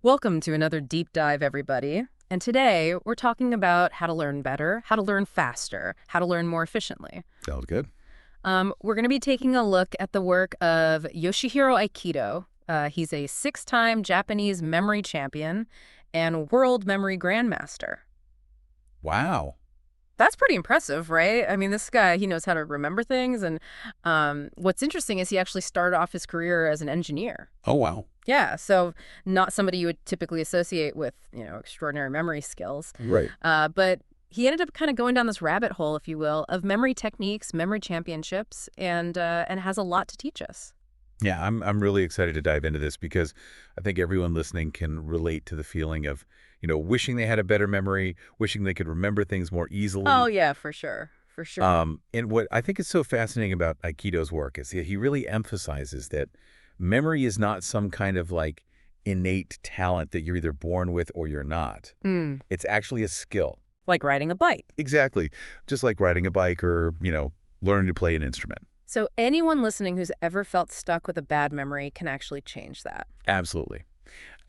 Welcome to another deep dive, everybody. And today we're talking about how to learn better, how to learn faster, how to learn more efficiently. Sounds good. We're going to be taking a look at the work of Yoshihiro Aikido. He's a 6-time Japanese memory champion and world memory grandmaster. Wow. That's pretty impressive, right? I mean, this guy, he knows how to remember things. And what's interesting is he actually started off his career as an engineer. Oh, wow. Yeah, so not somebody you would typically associate with, extraordinary memory skills. Right. But he ended up kind of going down this rabbit hole, if you will, of memory techniques, memory championships, and has a lot to teach us. Yeah, I'm really excited to dive into this because I think everyone listening can relate to the feeling of, wishing they had a better memory, wishing they could remember things more easily. Oh, yeah, for sure. For sure. And what I think is so fascinating about Aikido's work is that he really emphasizes that memory is not some kind of like innate talent that you're either born with or you're not. It's actually a skill. Like riding a bike. Exactly. Just like riding a bike or, learning to play an instrument. So anyone listening who's ever felt stuck with a bad memory can actually change that. Absolutely.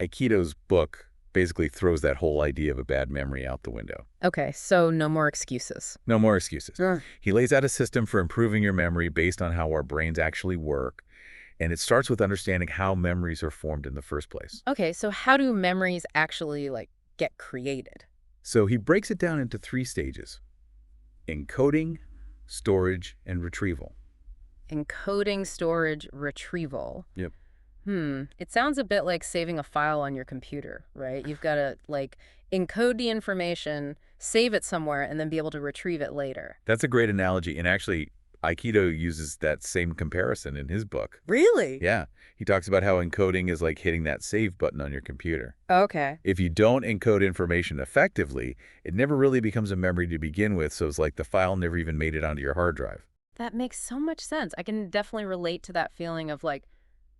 Aikido's book basically throws that whole idea of a bad memory out the window. Okay, so no more excuses. No more excuses. Sure. He lays out a system for improving your memory based on how our brains actually work. And it starts with understanding how memories are formed in the first place. Okay, so how do memories actually, get created? So he breaks it down into 3 stages: encoding, storage, and retrieval. Encoding, storage, retrieval. Yep. It sounds a bit like saving a file on your computer, right? You've got to, encode the information, save it somewhere, and then be able to retrieve it later. That's a great analogy. And actually, Aikido uses that same comparison in his book. Really? Yeah. He talks about how encoding is like hitting that save button on your computer. Okay. If you don't encode information effectively, it never really becomes a memory to begin with, so it's like the file never even made it onto your hard drive. That makes so much sense. I can definitely relate to that feeling of,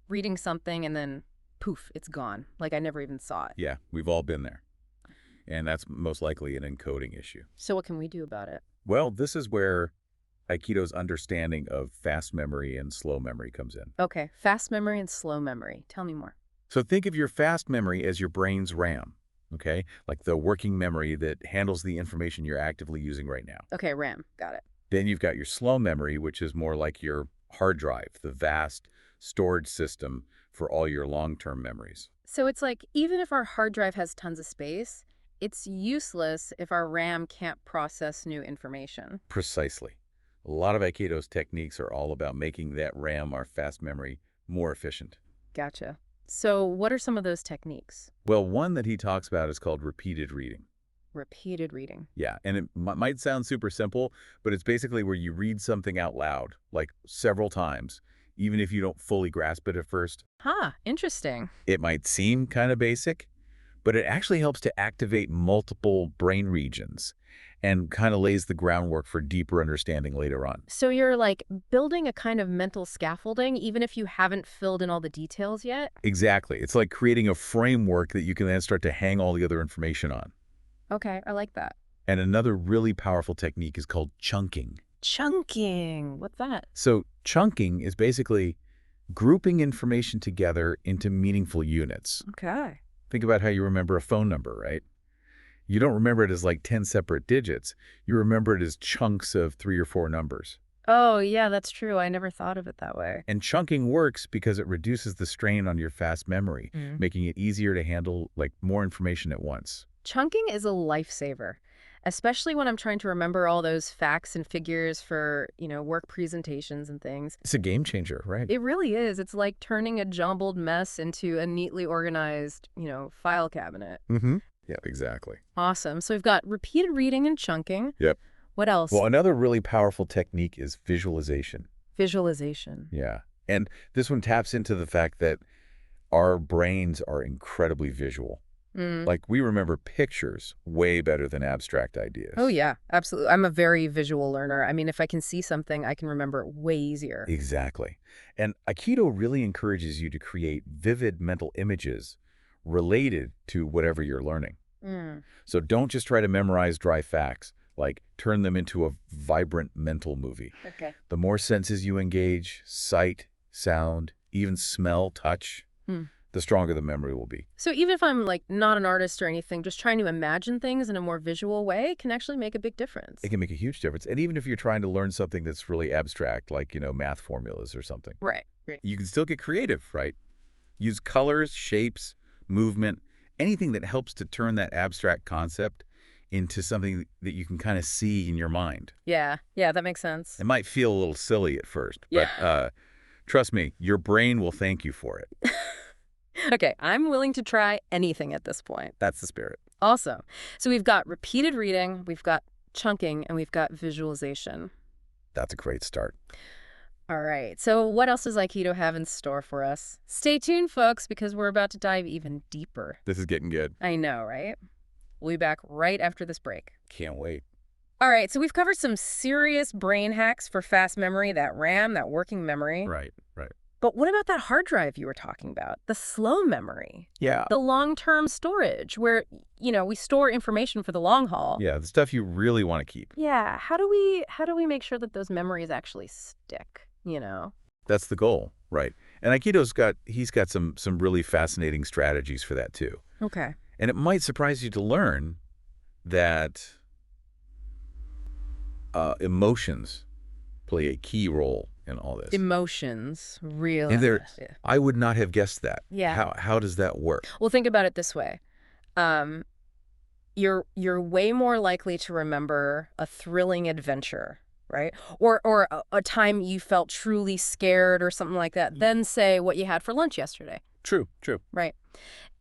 reading something and then, poof, it's gone. Like I never even saw it. Yeah, we've all been there. And that's most likely an encoding issue. So what can we do about it? Well, this is where Aikido's understanding of fast memory and slow memory comes in. Okay, fast memory and slow memory. Tell me more. So think of your fast memory as your brain's RAM, okay? Like the working memory that handles the information you're actively using right now. Okay, RAM. Got it. Then you've got your slow memory, which is more like your hard drive, the vast storage system for all your long-term memories. So it's like, even if our hard drive has tons of space, it's useless if our RAM can't process new information. Precisely. A lot of Aikido's techniques are all about making that RAM, our fast memory, more efficient. Gotcha. So what are some of those techniques? Well, one that he talks about is called repeated reading. Repeated reading. Yeah, and it might sound super simple, but it's basically where you read something out loud, like several times, even if you don't fully grasp it at first. Huh, interesting. It might seem kind of basic, but it actually helps to activate multiple brain regions and kind of lays the groundwork for deeper understanding later on. So you're building a kind of mental scaffolding even if you haven't filled in all the details yet? Exactly. It's like creating a framework that you can then start to hang all the other information on. Okay, I like that. And another really powerful technique is called chunking. Chunking. What's that? So chunking is basically grouping information together into meaningful units. Okay. Think about how you remember a phone number, right? You don't remember it as 10 separate digits. You remember it as chunks of 3 or 4 numbers. Oh, yeah, that's true. I never thought of it that way. And chunking works because it reduces the strain on your fast memory, making it easier to handle more information at once. Chunking is a lifesaver, especially when I'm trying to remember all those facts and figures for, work presentations and things. It's a game changer, right? It really is. It's like turning a jumbled mess into a neatly organized, file cabinet. Yeah, exactly. Awesome. So we've got repeated reading and chunking. Yep. What else? Well, another really powerful technique is visualization. Visualization. Yeah. And this one taps into the fact that our brains are incredibly visual. We remember pictures way better than abstract ideas. Oh, yeah, absolutely. I'm a very visual learner. I mean, if I can see something, I can remember it way easier. Exactly. And Aikido really encourages you to create vivid mental images related to whatever you're learning. So don't just try to memorize dry facts. Turn them into a vibrant mental movie. Okay. The more senses you engage, sight, sound, even smell, touch, the stronger the memory will be. So even if I'm like not an artist or anything, just trying to imagine things in a more visual way can actually make a big difference. It can make a huge difference. And even if you're trying to learn something that's really abstract, like, math formulas or something. Right. You can still get creative, right? Use colors, shapes, movement, anything that helps to turn that abstract concept into something that you can kind of see in your mind. Yeah, that makes sense. It might feel a little silly at first, but trust me, your brain will thank you for it. Okay, I'm willing to try anything at this point. That's the spirit. Awesome. So we've got repeated reading, we've got chunking, and we've got visualization. That's a great start. All right, so what else does Aikido have in store for us? Stay tuned, folks, because we're about to dive even deeper. This is getting good. I know, right? We'll be back right after this break. Can't wait. All right, so we've covered some serious brain hacks for fast memory, that RAM, that working memory. Right. But what about that hard drive you were talking about? The slow memory? Yeah. The long-term storage where, we store information for the long haul. Yeah, the stuff you really want to keep. Yeah, how do we make sure that those memories actually stick, That's the goal, right? And Aikido's got some really fascinating strategies for that too. Okay. And it might surprise you to learn that emotions play a key role in all this. Emotions, really. And I would not have guessed that. Yeah. How does that work? Well, think about it this way. You're way more likely to remember a thrilling adventure, right? Or a time you felt truly scared or something like that, than say what you had for lunch yesterday. True. Right.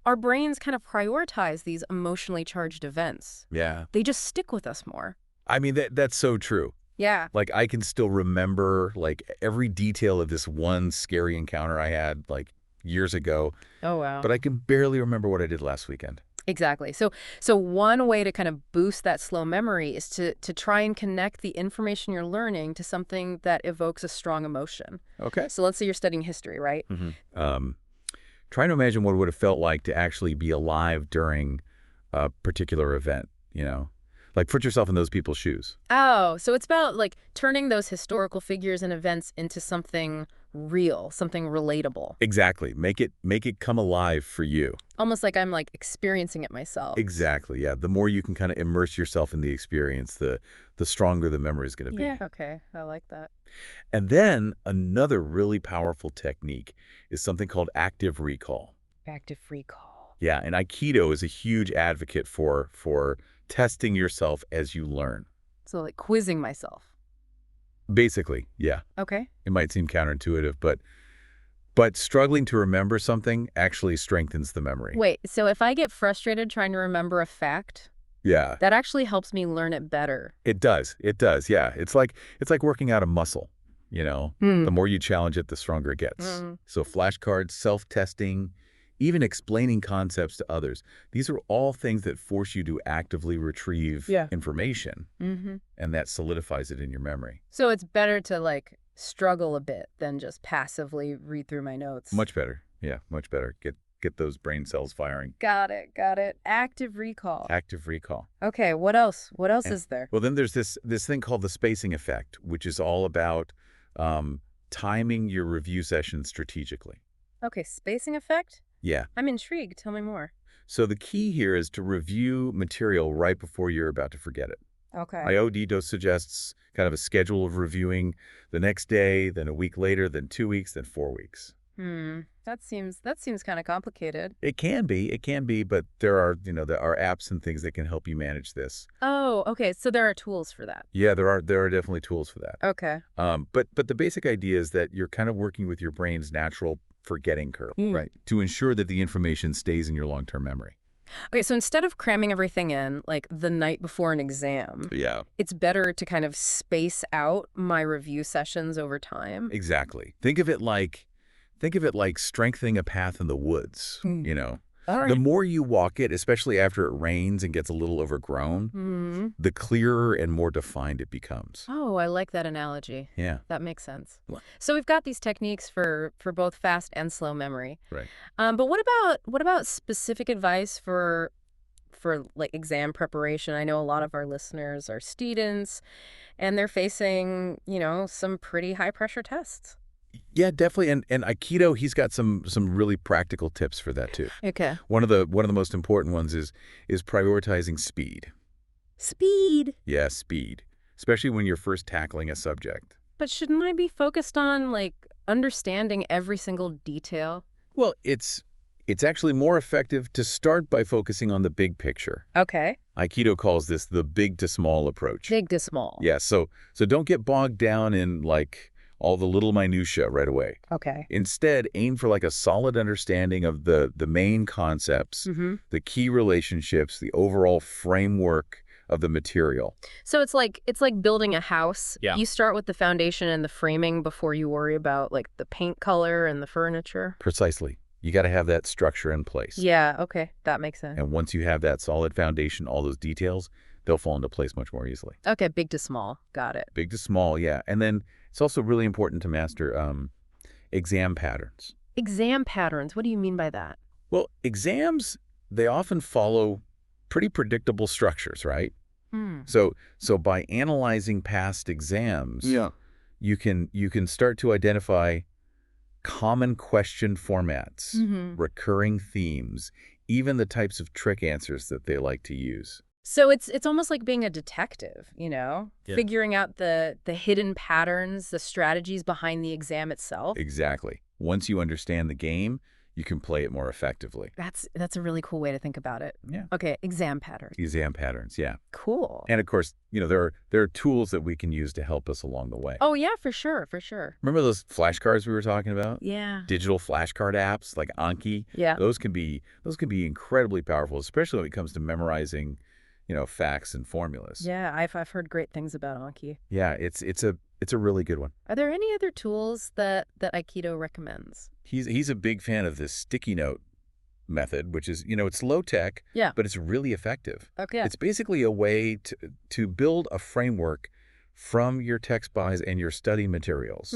Our brains kind of prioritize these emotionally charged events. Yeah. They just stick with us more. I mean, that's so true. Yeah. Like, I can still remember, like, every detail of this one scary encounter I had, like, years ago. Oh, wow. But I can barely remember what I did last weekend. Exactly. So one way to kind of boost that slow memory is to try and connect the information you're learning to something that evokes a strong emotion. Okay. So let's say you're studying history, right? Mm-hmm. Trying to imagine what it would have felt like to actually be alive during a particular event, Like, put yourself in those people's shoes. Oh, so it's about, like, turning those historical figures and events into something real, something relatable. Exactly. Make it come alive for you. Almost like I'm, like, experiencing it myself. Exactly, yeah. The more you can kind of immerse yourself in the experience, the stronger the memory is going to be. Yeah, okay. I like that. And then another really powerful technique is something called active recall. Active recall. Yeah, and Aikido is a huge advocate for testing yourself as you learn. So, like, quizzing myself. Basically, yeah. Okay. It might seem counterintuitive, but struggling to remember something actually strengthens the memory. Wait, so if I get frustrated trying to remember a fact, yeah, that actually helps me learn it better. It does, yeah. It's like working out a muscle, The more you challenge it, the stronger it gets. So flashcards, self-testing, even explaining concepts to others. These are all things that force you to actively retrieve information, and that solidifies it in your memory. So it's better to, like, struggle a bit than just passively read through my notes. Much better. Yeah, much better. Get those brain cells firing. Got it. Active recall. Active recall. Okay, what else? What else is there? Well, then there's this thing called the spacing effect, which is all about timing your review sessions strategically. Okay, spacing effect? Yeah. I'm intrigued. Tell me more. So the key here is to review material right before you're about to forget it. Okay. IODIDO suggests kind of a schedule of reviewing the next day, then a week later, then 2 weeks, then 4 weeks. That seems kind of complicated. It can be, but there are apps and things that can help you manage this. Oh, okay. So there are tools for that. Yeah, there are definitely tools for that. Okay. But the basic idea is that you're kind of working with your brain's natural forgetting curve, right? To ensure that the information stays in your long-term memory. Okay, so instead of cramming everything in, like, the night before an exam, it's better to kind of space out my review sessions over time. Exactly. Think of it like strengthening a path in the woods, All right. The more you walk it, especially after it rains and gets a little overgrown, the clearer and more defined it becomes. Oh, I like that analogy. Yeah. That makes sense. What? So we've got these techniques for both fast and slow memory. Right. But what about specific advice for like exam preparation? I know a lot of our listeners are students and they're facing, some pretty high pressure tests. Yeah, definitely. And Aikido, he's got some really practical tips for that too. Okay. One of the most important ones is prioritizing speed. Speed. Yeah, speed. Especially when you're first tackling a subject. But shouldn't I be focused on, like, understanding every single detail? Well, it's actually more effective to start by focusing on the big picture. Okay. Aikido calls this the big to small approach. Big to small. Yeah, so don't get bogged down in, like, all the little minutia right away. Okay. Instead, aim for, like, a solid understanding of the main concepts, the key relationships, the overall framework of the material. So it's like building a house. Yeah. You start with the foundation and the framing before you worry about, like, the paint color and the furniture. Precisely. You got to have that structure in place. Yeah, okay. That makes sense. And once you have that solid foundation, all those details, they'll fall into place much more easily. Okay, big to small. Got it. Big to small, yeah. And then it's also really important to master exam patterns. Exam patterns. What do you mean by that? Well, exams, they often follow pretty predictable structures, right? So by analyzing past exams, you can start to identify common question formats, recurring themes, even the types of trick answers that they like to use. So it's almost like being a detective, Yeah. Figuring out the hidden patterns, the strategies behind the exam itself. Exactly. Once you understand the game, you can play it more effectively. That's a really cool way to think about it. Yeah. Okay, exam patterns. Exam patterns, yeah. Cool. And of course, there are tools that we can use to help us along the way. Oh yeah, for sure. Remember those flashcards we were talking about? Yeah. Digital flashcard apps like Anki? Yeah. Those can be incredibly powerful, especially when it comes to memorizing, facts and formulas. Yeah, I've heard great things about Anki. Yeah, it's a really good one. Are there any other tools that Aikido recommends? He's a big fan of this sticky note method, which is, it's low tech, but it's really effective. Okay. It's basically a way to build a framework from your text buys and your study materials.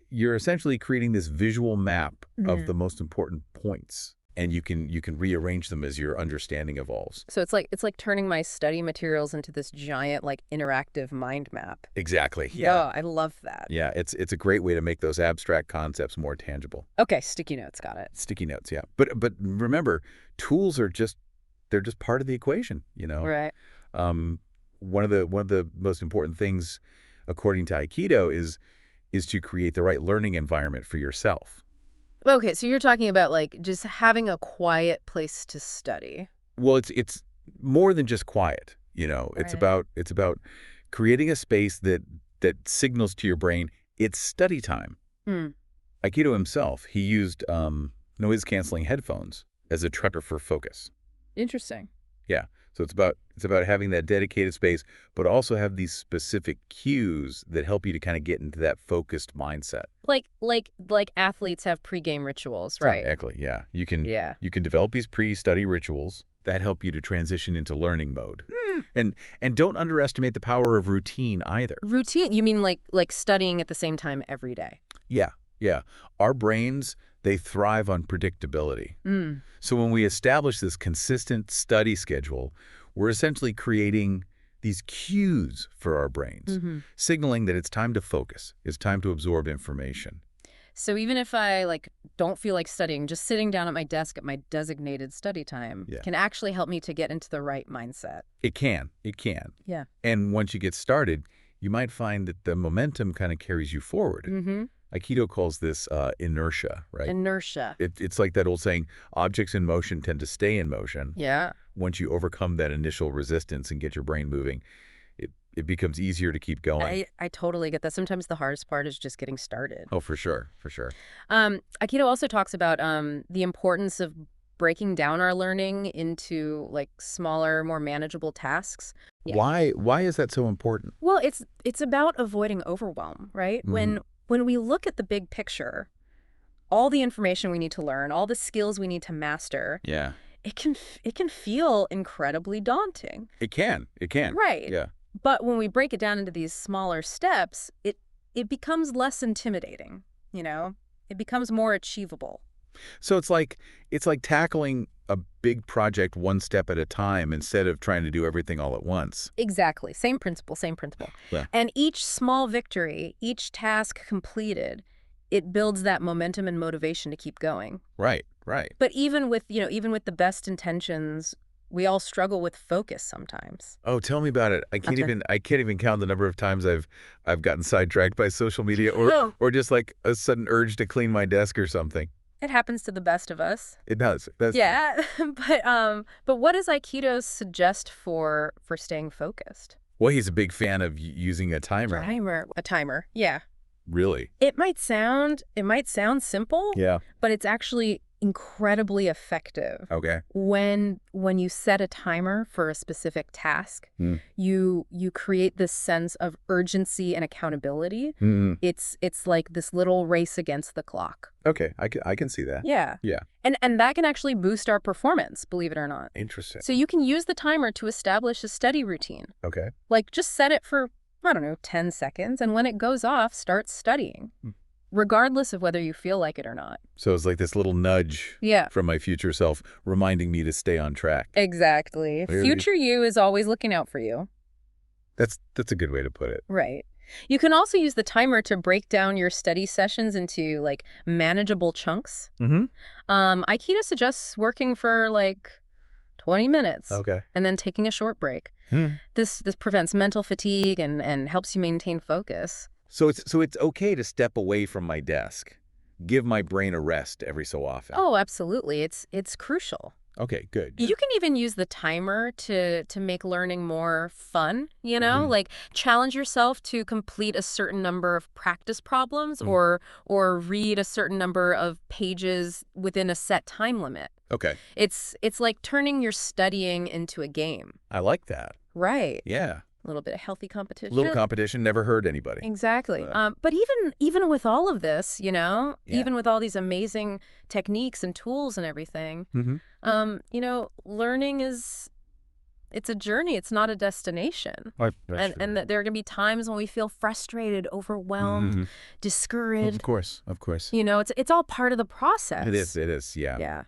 You're essentially creating this visual map of the most important points, and you can rearrange them as your understanding evolves. So it's like turning my study materials into this giant, like, interactive mind map. Exactly. Yeah. Oh, I love that. Yeah, it's a great way to make those abstract concepts more tangible. Okay, sticky notes, got it. Sticky notes, yeah. But remember, tools are just part of the equation, Right. One of the most important things, according to Aikido, is to create the right learning environment for yourself. Okay, so you're talking about, like, just having a quiet place to study. Well, it's more than just quiet, It's Right. about creating a space that signals to your brain it's study time. Aikido himself, he used noise-canceling headphones as a trigger for focus. Interesting. Yeah. So it's about having that dedicated space, but also have these specific cues that help you to kind of get into that focused mindset. Like athletes have pregame rituals, right? Exactly. Yeah. You can Yeah. develop these pre-study rituals that help you to transition into learning mode. And don't underestimate the power of routine either. Routine? You mean like studying at the same time every day? Yeah. Yeah. Our brains, they thrive on predictability. So when we establish this consistent study schedule, we're essentially creating these cues for our brains, signaling that it's time to focus, it's time to absorb information. So even if I, like, don't feel like studying, just sitting down at my desk at my designated study time can actually help me to get into the right mindset. It can. Yeah. And once you get started, you might find that the momentum kind of carries you forward. Aikido calls this inertia, right? Inertia. It's like that old saying, objects in motion tend to stay in motion. Yeah. Once you overcome that initial resistance and get your brain moving, it becomes easier to keep going. I totally get that. Sometimes the hardest part is just getting started. Oh, for sure. Aikido also talks about the importance of breaking down our learning into, like, smaller, more manageable tasks. Yeah. Why is that so important? Well, it's about avoiding overwhelm, right? When we look at the big picture, all the information we need to learn, all the skills we need to master, Yeah. it can feel incredibly daunting. It can. Right. Yeah. But when we break it down into these smaller steps, it becomes less intimidating, It becomes more achievable. So it's like tackling a big project one step at a time instead of trying to do everything all at once. Exactly. Same principle, same principle. Yeah. And each small victory, each task completed, it builds that momentum and motivation to keep going. Right, right. But even with the best intentions, we all struggle with focus sometimes. Oh, tell me about it. I can't even count the number of times I've gotten sidetracked by social media or just like a sudden urge to clean my desk or something. It happens to the best of us. It does. Yeah, but what does Aikido suggest for staying focused? Well, he's a big fan of using a timer. A timer. Yeah. Really? It might sound simple. Yeah. But it's actually incredibly effective. Okay. When you set a timer for a specific task, you create this sense of urgency and accountability. It's like this little race against the clock. Okay, I can see that. Yeah. Yeah. And that can actually boost our performance, believe it or not. Interesting. So you can use the timer to establish a study routine. Okay. Like just set it for, 10 seconds, and when it goes off, start studying. Regardless of whether you feel like it or not. So it's like this little nudge from my future self reminding me to stay on track. Exactly. Really? Future you is always looking out for you. That's a good way to put it. Right. You can also use the timer to break down your study sessions into like manageable chunks. Aikido suggests working for like 20 minutes. Okay. And then taking a short break. This prevents mental fatigue and helps you maintain focus. So it's okay to step away from my desk, give my brain a rest every so often. Oh, absolutely. It's crucial. Okay, good. You can even use the timer to make learning more fun, like challenge yourself to complete a certain number of practice problems or read a certain number of pages within a set time limit. Okay. It's like turning your studying into a game. I like that. Right. Yeah. A little bit of healthy competition. Little competition never hurt anybody. Exactly. But even with all of this, even with all these amazing techniques and tools and everything, learning it's a journey. It's not a destination. Right. And there are going to be times when we feel frustrated, overwhelmed, discouraged. Of course. It's all part of the process. It is. Yeah. Yeah.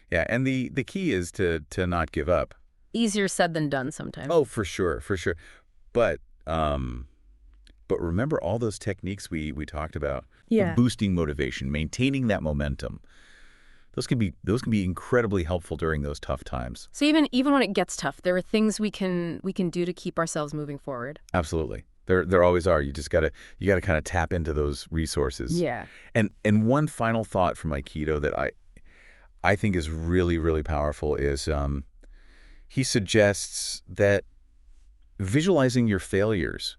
Yeah. And the key is to not give up. Easier said than done sometimes. Oh, for sure. But remember all those techniques we talked about? Yeah. Boosting motivation, maintaining that momentum. Those can be incredibly helpful during those tough times. So even when it gets tough, there are things we can do to keep ourselves moving forward. Absolutely. There always are. You gotta kind of tap into those resources. Yeah. And one final thought from Aikido that I think is really, really powerful is he suggests that visualizing your failures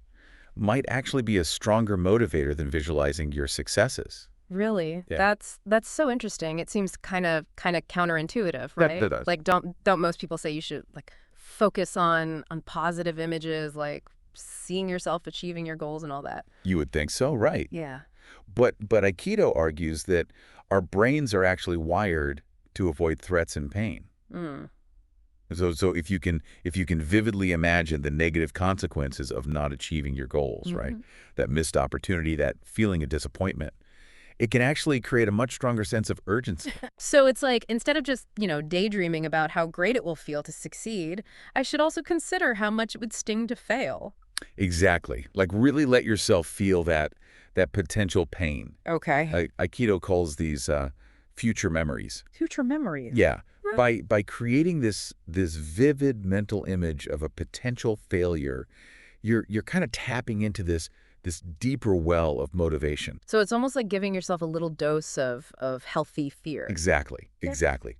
might actually be a stronger motivator than visualizing your successes. Really? Yeah. That's so interesting. It seems kind of counterintuitive, right? That does. Like don't most people say you should like focus on positive images, like seeing yourself achieving your goals and all that? You would think so, right? Yeah. But Aikido argues that our brains are actually wired to avoid threats and pain. So if you can vividly imagine the negative consequences of not achieving your goals, right? That missed opportunity, that feeling of disappointment, it can actually create a much stronger sense of urgency. So it's like instead of just, daydreaming about how great it will feel to succeed, I should also consider how much it would sting to fail. Exactly. Like really let yourself feel that potential pain. Okay. Aikido calls these future memories. Future memories. Yeah. By creating this vivid mental image of a potential failure, you're kind of tapping into this deeper well of motivation. So it's almost like giving yourself a little dose of healthy fear. Exactly.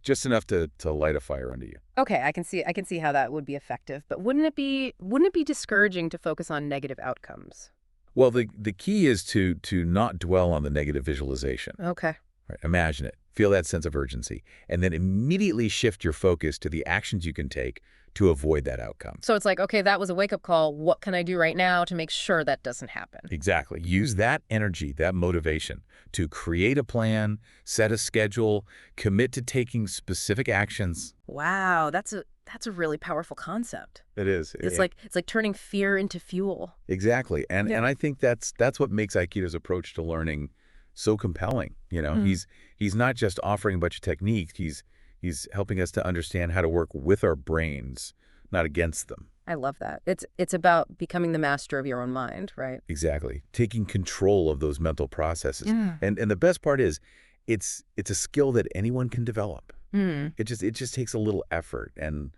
Just enough to light a fire under you. Okay, I can see how that would be effective, but wouldn't it be discouraging to focus on negative outcomes? Well, the key is to not dwell on the negative visualization. Okay. Right, imagine it. Feel that sense of urgency, and then immediately shift your focus to the actions you can take to avoid that outcome. So it's like, okay, that was a wake-up call. What can I do right now to make sure that doesn't happen? Exactly. Use that energy, that motivation, to create a plan, set a schedule, commit to taking specific actions. Wow, that's a really powerful concept. It is. It's like turning fear into fuel. Exactly. And I think that's what makes Aikido's approach to learning so compelling. He's He's not just offering a bunch of techniques. He's helping us to understand how to work with our brains, not against them. I love that. It's about becoming the master of your own mind, right? Exactly. Taking control of those mental processes. Yeah. And the best part is it's a skill that anyone can develop. It just takes a little effort and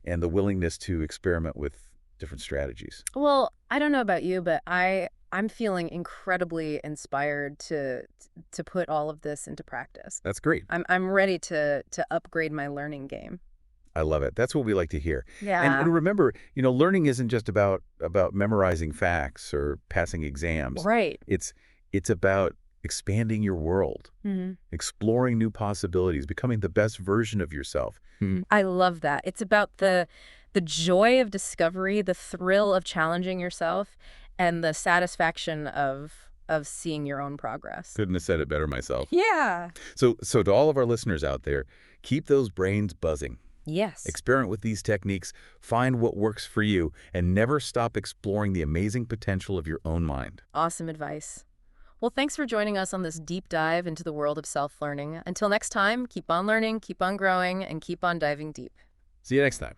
the willingness to experiment with different strategies. Well, I don't know about you, but I'm feeling incredibly inspired to put all of this into practice. That's great. I'm ready to upgrade my learning game. I love it. That's what we like to hear. Yeah. And remember, learning isn't just about memorizing facts or passing exams. Right. It's about expanding your world, exploring new possibilities, becoming the best version of yourself. I love that. It's about the joy of discovery, the thrill of challenging yourself, and the satisfaction of seeing your own progress. Couldn't have said it better myself. Yeah. So to all of our listeners out there, keep those brains buzzing. Yes. Experiment with these techniques, find what works for you, and never stop exploring the amazing potential of your own mind. Awesome advice. Well, thanks for joining us on this deep dive into the world of self-learning. Until next time, keep on learning, keep on growing, and keep on diving deep. See you next time.